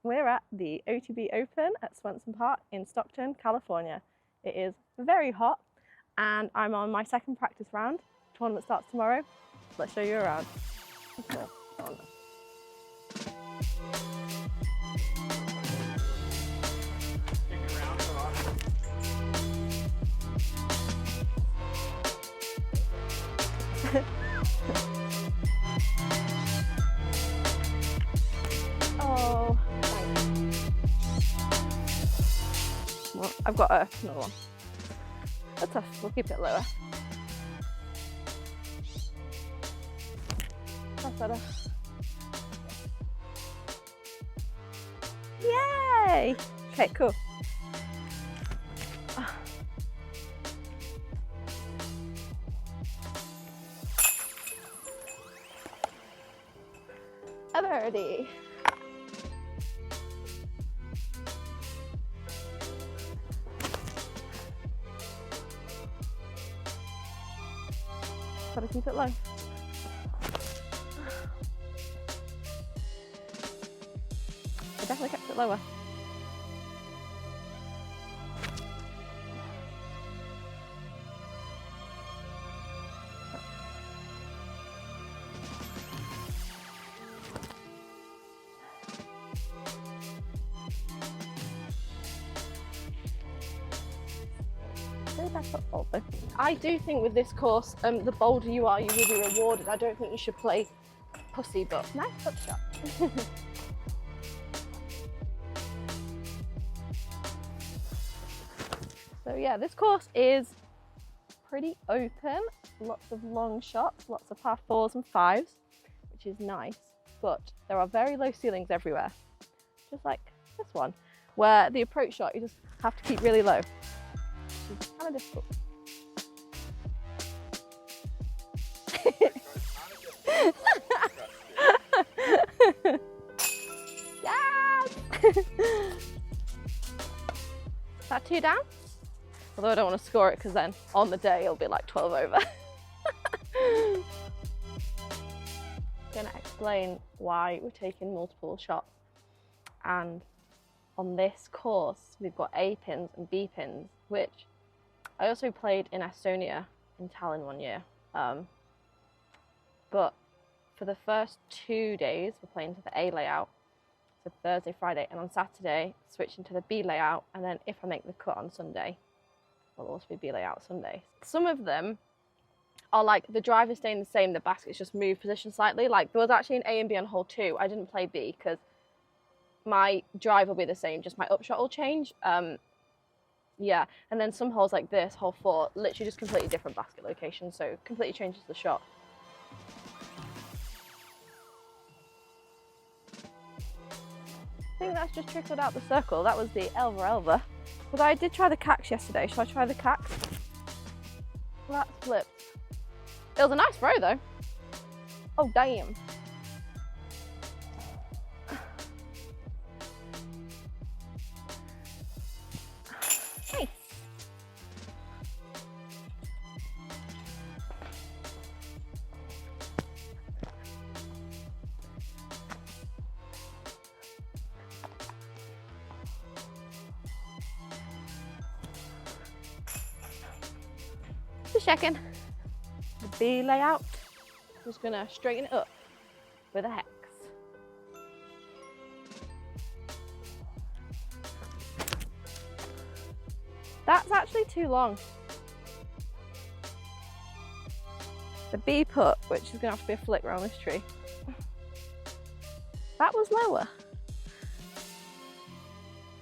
We're at the OTB Open at Swenson Park in Stockton, California. It is very hot and I'm on my second practice round. The tournament starts tomorrow. Let's show you around. Oh, thanks. Well, I've got another one. That's tough, we'll keep it lower. That's better. Yay! Okay, cool. A birdie. Gotta keep it low. I definitely kept it lower. I do think with this course, the bolder you are, you will be rewarded. I don't think you should play pussy, but nice putt shot. So yeah, this course is pretty open. Lots of long shots, lots of par 4s and 5s, which is nice. But there are very low ceilings everywhere, just like this one, where the approach shot you just have to keep really low. It's kind of difficult. Yes! Is that 2 down? Although I don't want to score it because then on the day it'll be like 12 over. I'm going to explain why we're taking multiple shots. And on this course we've got A pins and B pins, which I also played in Estonia in Tallinn one year. But for the first 2 days we're playing to the A layout, so Thursday, Friday, and on Saturday switching to the B layout, and then if I make the cut on Sunday will also be B layout Sunday. Some of them are like the drive is staying the same, the basket's just moved position slightly. Like there was actually an A and B on hole 2. I didn't play B because my drive will be the same, just my upshot will change. Yeah, and then some holes like this, hole 4, literally just completely different basket location, so completely changes the shot. I think that's just trickled out the circle. That was the Elva. But I did try the cax yesterday. Should I try the cax? Well, that flipped. It was a nice throw though. Oh damn. Nice. Just checking. The B layout. Just gonna straighten it up with a hex. That's actually too long. The B putt, which is gonna have to be a flick around this tree. That was lower.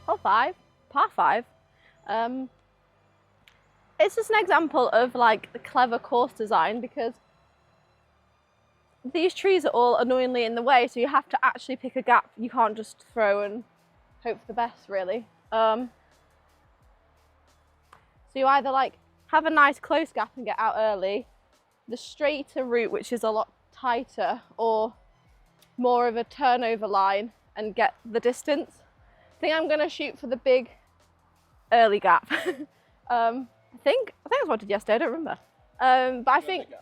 Hole 5, par 5. It's just an example of like the clever course design, because these trees are all annoyingly in the way, so you have to actually pick a gap. You can't just throw and hope for the best, really. So you either like have a nice close gap and get out early, the straighter route, which is a lot tighter, or more of a turnover line and get the distance. I think I'm gonna shoot for the big early gap. I think that's what I did yesterday, I don't remember. But I think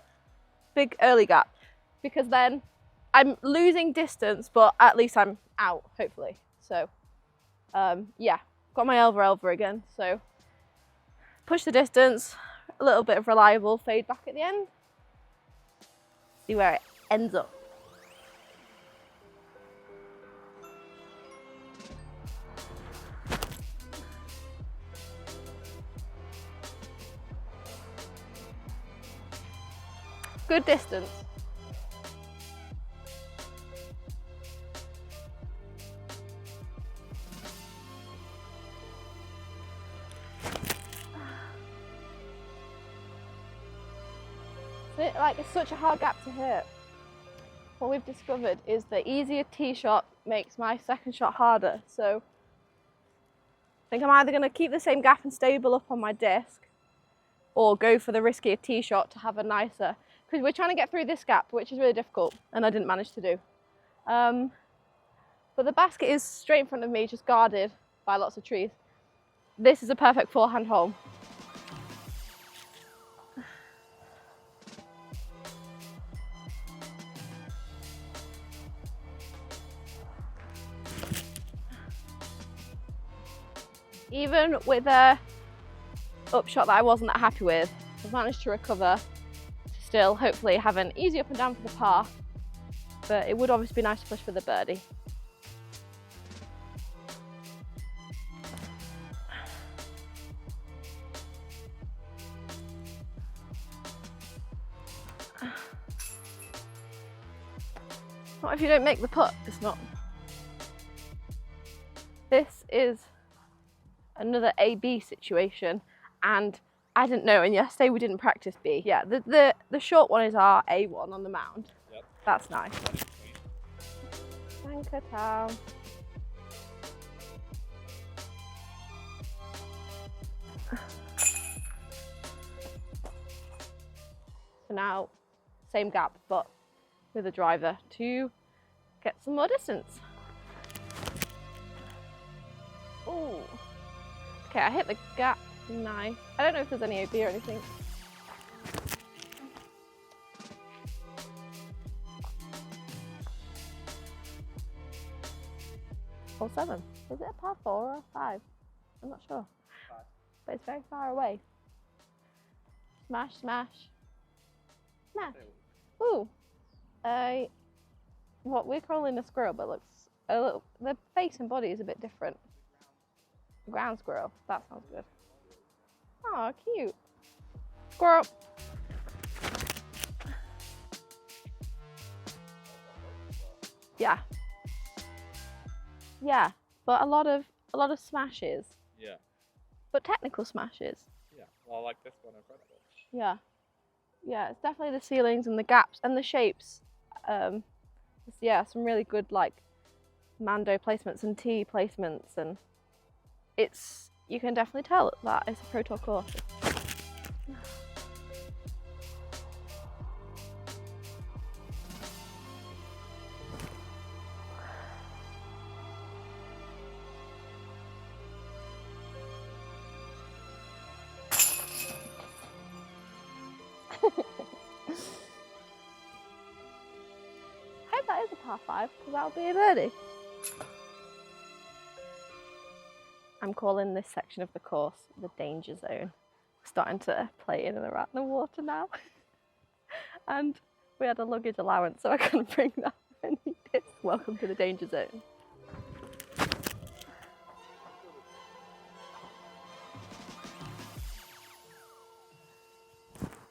big early gap, because then I'm losing distance, but at least I'm out, hopefully. So yeah, got my Elva again. So push the distance, a little bit of reliable fade back at the end. See where it ends up. Good distance. Like, it's such a hard gap to hit. What we've discovered is the easier tee shot makes my second shot harder. So I think I'm either going to keep the same gap and stable up on my disc, or go for the riskier tee shot to have a nicer, because we're trying to get through this gap, which is really difficult, and I didn't manage to do. But the basket is straight in front of me, just guarded by lots of trees. This is a perfect forehand hole. Even with a upshot that I wasn't that happy with, I've managed to recover to still hopefully have an easy up and down for the par, but it would obviously be nice to push for the birdie. Not if you don't make the putt, it's not. This is another A-B situation, and I didn't know, and yesterday we didn't practice B. Yeah, the short one is our A1 on the mound. Yep. That's nice. Banter town. So now, same gap, but with a driver to get some more distance. Ooh. Okay, I hit the gap, nice. I don't know if there's any OB or anything. Hole 7. Is it a par 4 or a 5? I'm not sure. 5. But it's very far away. Smash, smash. Smash. Ooh. What we're calling a squirrel, but looks a little, the face and body is a bit different. Ground squirrel, that sounds good. Oh, cute. Squirrel. Yeah. Yeah, but a lot of smashes. Yeah. But technical smashes. Yeah. Well, I like this one incredible. Yeah. Yeah, it's definitely the ceilings and the gaps and the shapes. Yeah, some really good like Mando placements and tee placements, and you can definitely tell that it's a Pro Tour course. I hope that is a par 5, because that'll be a birdie. I'm calling this section of the course the danger zone. We're starting to play in and around the water now. And we had a luggage allowance, so I couldn't bring that many discs. Welcome to the danger zone.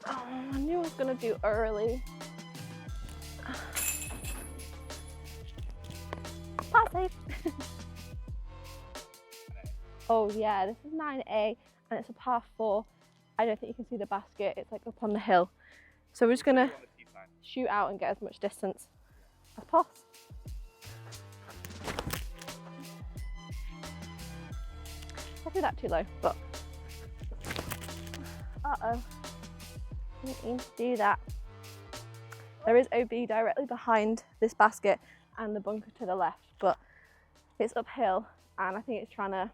Oh, I knew I was going to do early. Par safe. Oh yeah, this is 9A and it's a par 4. I don't think you can see the basket, it's like up on the hill. So we're just gonna shoot out and get as much distance as possible. I threw that too low, but uh-oh. Didn't mean to do that. There is OB directly behind this basket and the bunker to the left, but it's uphill and I think it's trying to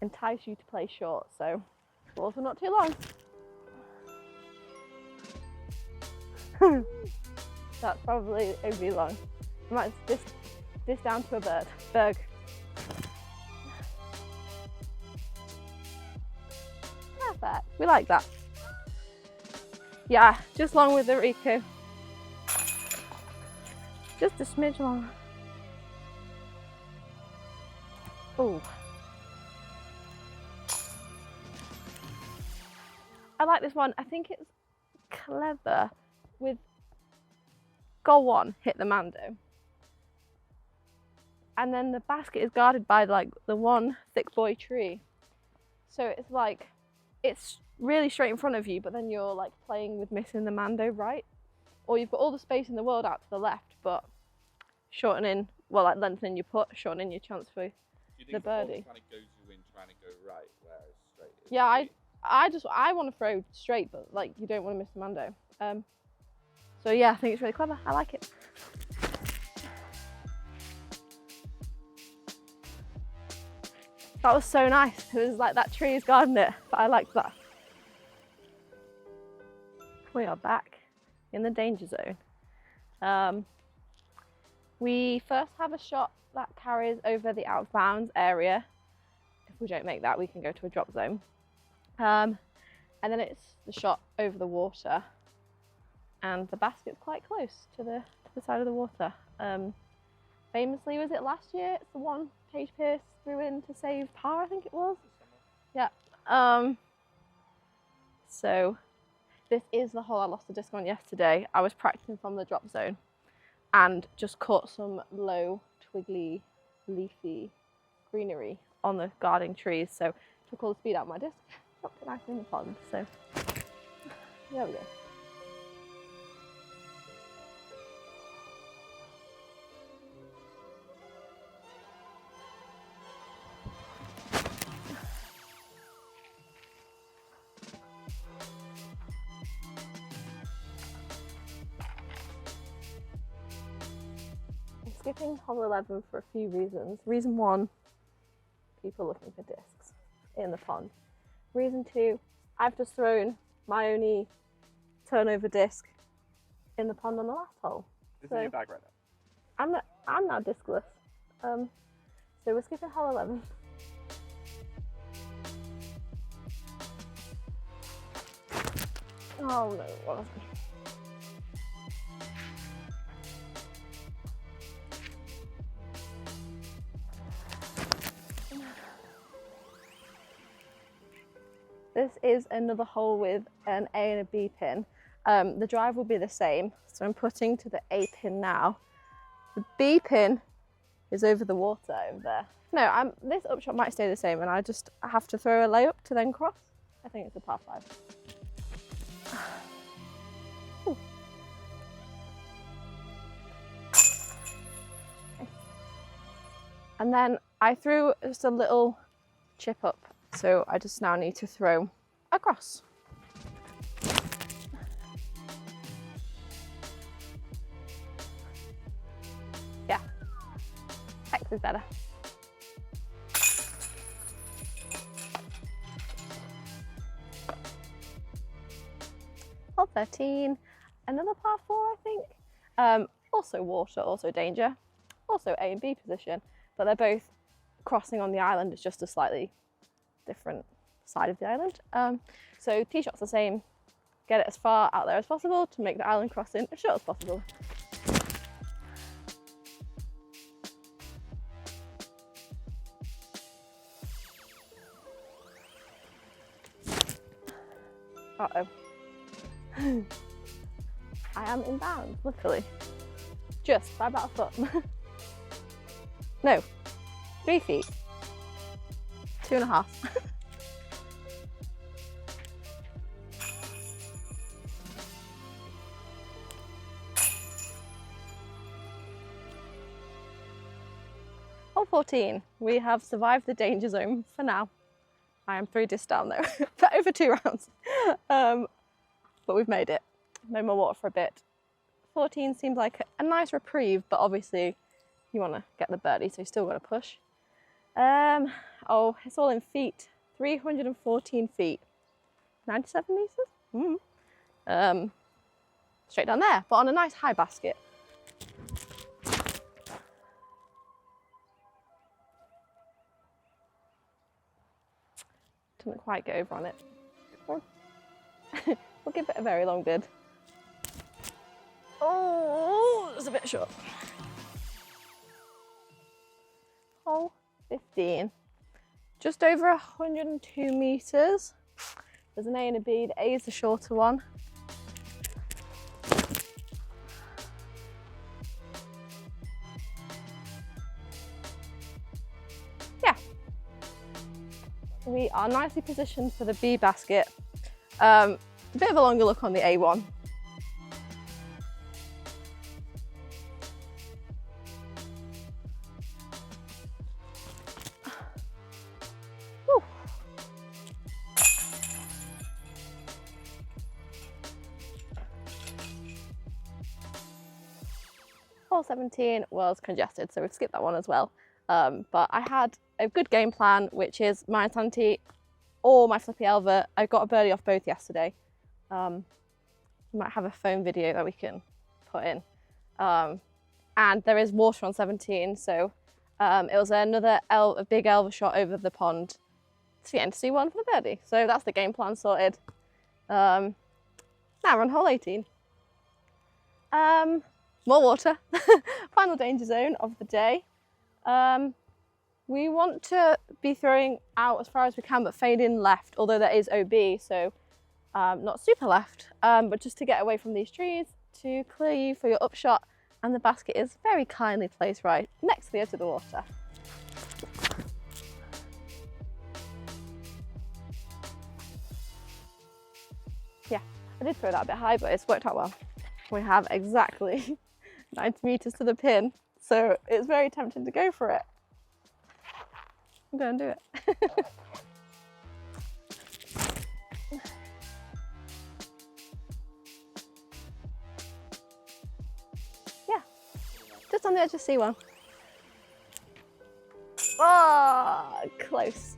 entice you to play short, so balls are not too long. That's probably OB long. I might just this down to a bird. Berg. Perfect. We like that. Yeah, just long with the Riku. Just a smidge long. Oh. I like this one. I think it's clever with goal one, hit the Mando. And then the basket is guarded by like the one thick boy tree. So it's like, it's really straight in front of you, but then you're like playing with missing the Mando right. Or you've got all the space in the world out to the left, but shortening, well, like lengthening your putt, shortening your chance for the birdie. Kind of goes you in trying to go right, whereas straight is Yeah, I want to throw straight, but like you don't want to miss the Mando. So yeah, I think it's really clever. I like it. That was so nice. It was like that tree is guarding it, but I liked that. We are back in the danger zone. We first have a shot that carries over the out of bounds area. If we don't make that, we can go to a drop zone. And then it's the shot over the water, and the basket's quite close to the side of the water. Famously, was it last year? It's the one Paige Pierce threw in to save par, I think it was. Yeah. So this is the hole I lost the disc on yesterday. I was practicing from the drop zone and just caught some low, twiggly, leafy greenery on the guarding trees. So took all the speed out of my disc, dropped it nicely in the pond. So there we go. Skipping hole 11 for a few reasons. Reason one, people looking for discs in the pond. Reason two, I've just thrown my only turnover disc in the pond on the last hole. It's in your bag right now. I'm now discless. So we're skipping hole 11. Oh no, what was it? This is another hole with an A and a B pin. The drive will be the same, so I'm putting to the A pin now. The B pin is over the water over there. No, this upshot might stay the same, and I have to throw a layup to then cross. I think it's a par 5. Ooh. Okay. And then I threw just a little chip up. So I just now need to throw across. Yeah, X is better. Hole 13, another par 4, I think. Also water, also danger, also A and B position, but they're both crossing on the island. It's just a slightly different side of the island. So tee shot's the same. Get it as far out there as possible to make the island crossing as short as possible. Uh-oh. I am in bounds, luckily. Just by about a foot. No, 3 feet. 2.5. Hole 14. We have survived the danger zone for now. I am 3 discs down though, for over 2 rounds. But we've made it. No more water for a bit. 14 seems like a nice reprieve, but obviously you want to get the birdie, so you still got to push. Oh, it's all in feet. 314 feet. 97 meters? Straight down there, but on a nice high basket. Didn't quite get over on it. We'll give it a very long bid. Oh, it's a bit short. Hole 15. Just over 102 metres. There's an A and a B. The A is the shorter one. Yeah. We are nicely positioned for the B basket. A bit of a longer look on the A1. Whew. Hole 17 was congested, so we've skipped that one as well. But I had a good game plan, which is my Santi or my flippy Elva. I got a birdie off both yesterday. We might have a phone video that we can put in. And there is water on 17, so it was another a big Elva shot over the pond to the end to see one for the birdie. So that's the game plan sorted. Now we're on hole 18. More water. Final danger zone of the day. We want to be throwing out as far as we can, but fade in left, although there is OB, so not super left, but just to get away from these trees, to clear you for your upshot, and the basket is very kindly placed right next to the edge of the water. Yeah, I did throw that a bit high, but it's worked out well. We have exactly 90 metres to the pin, so it's very tempting to go for it. I'm going to do it. Yeah, just on the edge of C1. Oh, close.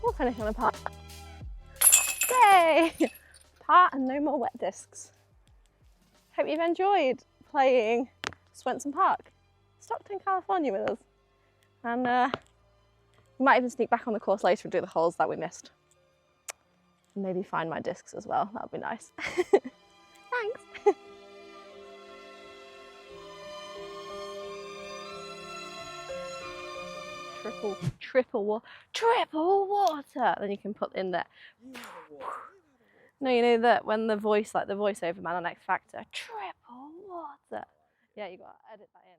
We'll finish on a par. Yay! Par and no more wet discs. Hope you've enjoyed playing Swenson Park, Stockton, California with us. And we might even sneak back on the course later and do the holes that we missed. And maybe find my discs as well, that would be nice. Thanks. triple water. Then you can put in there. No, you know that when the voice, like the voiceover man on X Factor, triple water. Yeah, you got to edit that in.